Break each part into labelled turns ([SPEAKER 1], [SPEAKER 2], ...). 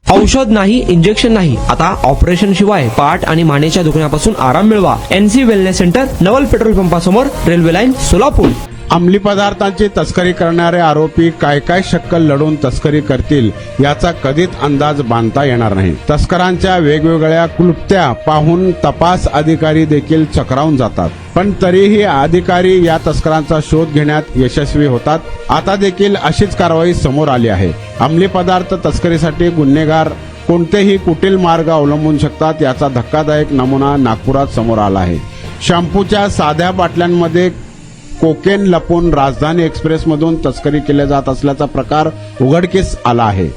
[SPEAKER 1] औषध नाही, इंजेक्शन नाही, आता ऑपरेशन शिवाय पाठ आणि मानेच्या दुखण्यापासून आराम मिळवा. NC वेलनेस सेंटर, नवल पेट्रोल पंपासमोर, रेल्वे लाईन, सोलापूर.
[SPEAKER 2] अंमली पदार्थांची तस्करी करणारे आरोपी काय काय शक्कल लढून तस्करी करतील याचा कधीच अंदाज बांधता येणार नाही. तस्करांच्या वेगवेगळ्या क्लुप्त्या पाहून तपास अधिकारी देखील चक्रावून जातात, पण तरीही अधिकारी या तस्करांचा शोध घेण्यात यशस्वी होतात. आता देखील अशीच कारवाई समोर आली आहे. अंमली पदार्थ तस्करीसाठी गुन्हेगार कोणतेही कुटील मार्ग अवलंबून शकतात याचा धक्कादायक नमुना नागपुरात समोर आला आहे. शॅम्पूच्या साध्या बाटल्यांमध्ये कोकेन लपून राजधानी एक्सप्रेसमधून तस्करी केल्या जात असल्याचा प्रकार उघडकीस आला आहे.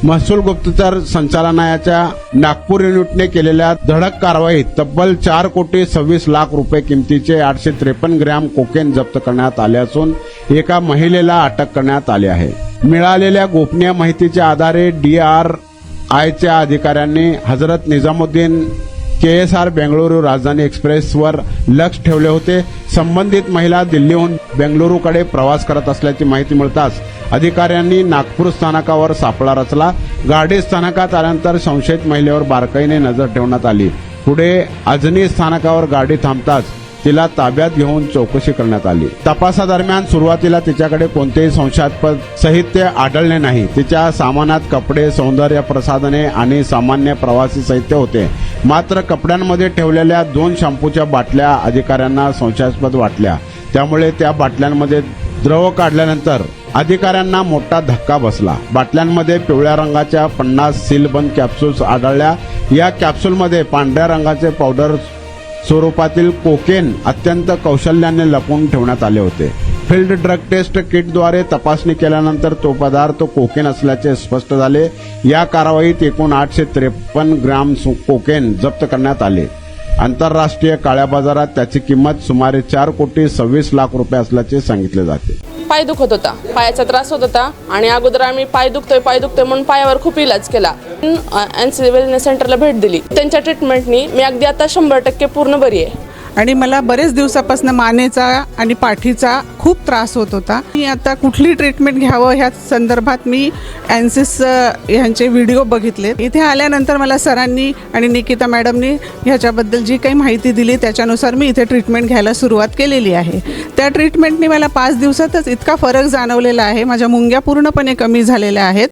[SPEAKER 2] महसूल गुप्तचर संचालनालयाच्या नागपूर युनिटने केलेल्या धडक कारवाईत तब्बल 4,26,00,000 रुपये किमतीचे 853 ग्रॅम कोकेन जप्त करण्यात आले असून एका महिलेला अटक करण्यात आली आहे. मिळालेल्या गोपनीय माहितीच्या आधारे DRIच्या अधिकाऱ्यांनी हजरत निजामुद्दीन KSR बेंगळुरू राजधानी एक्सप्रेसवर लक्ष ठेवले होते. संबंधित महिला दिल्लीहून बेंगळुरूकडे प्रवास करत असल्याची माहिती मिळताच अधिकाऱ्यांनी नागपूर स्थानकावर सापळा रचला. गाडी स्थानकात आल्यानंतर संशयित महिलेवर बारकाईने नजर ठेवण्यात आली. पुढे अजनी स्थानकावर गाडी थांबताच तिला ताब्यात घेऊन चौकशी करण्यात आली. तपासादरम्यान सुरुवातीला तिच्याकडे कोणतेही संशयास्पद साहित्य आढळले नाही. तिच्या सामानात कपडे, सौंदर्य प्रसाधने आणि सामान्य प्रवासी साहित्य होते. मात्र कपड्यांमध्ये ठेवलेल्या 2 शॅम्पूच्या बाटल्या अधिकाऱ्यांना संशयास्पद वाटल्या. त्यामुळे त्या बाटल्यांमध्ये द्रव काढल्यानंतर अधिकाऱ्यांना मोठा धक्का बसला. बाटल्यांमध्ये पिवळ्या रंगाच्या 50 सीलबंद कॅप्सूल्स आढळल्या. या कॅप्सूलमध्ये पांढऱ्या रंगाचे पावडर स्वरूपातील कोकेन अत्यंत कौशल्याने लपवून ठेवण्यात आले होते. फील्ड ड्रग टेस्ट किटद्वारे तपासणी केल्यानंतर तो पदार्थ कोकेन असल्याचे स्पष्ट झाले. या कारवाईत एकूण 853 ग्रॅम कोकेन जप्त करण्यात आले. आंतरराष्ट्रीय काळ्या बाजारात त्याची किंमत सुमारे 4,26,00,000 रुपये असल्याचे सांगितले जाते.
[SPEAKER 3] पाय दुखत होता, पायाचा त्रास होत होता आणि अगोदर आम्ही पाय दुखतोय म्हणून पायावर खूप इलाज केला. NC वेलनेस सेंटरला भेट दिली. त्यांच्या ट्रीटमेंटनी मी अगदी आता 100% पूर्ण बरी आहे.
[SPEAKER 4] आणि मला बरेच दिवसापासून मानेचा आणि पाठीचा खूप त्रास होत होता. मी आता कुठली ट्रीटमेंट घ्यावं ह्या संदर्भात मी NCS ह्यांचे व्हिडिओ बघितले. इथे आल्यानंतर मला सरांनी आणि निकिता मॅडमनी ह्याच्याबद्दल जी काही माहिती दिली त्याच्यानुसार मी इथे ट्रीटमेंट घ्यायला सुरुवात केलेली आहे. त्या ट्रीटमेंटने मला 5 दिवसातच इतका फरक जाणवलेला आहे. माझ्या मुंग्या पूर्णपणे कमी झालेल्या आहेत.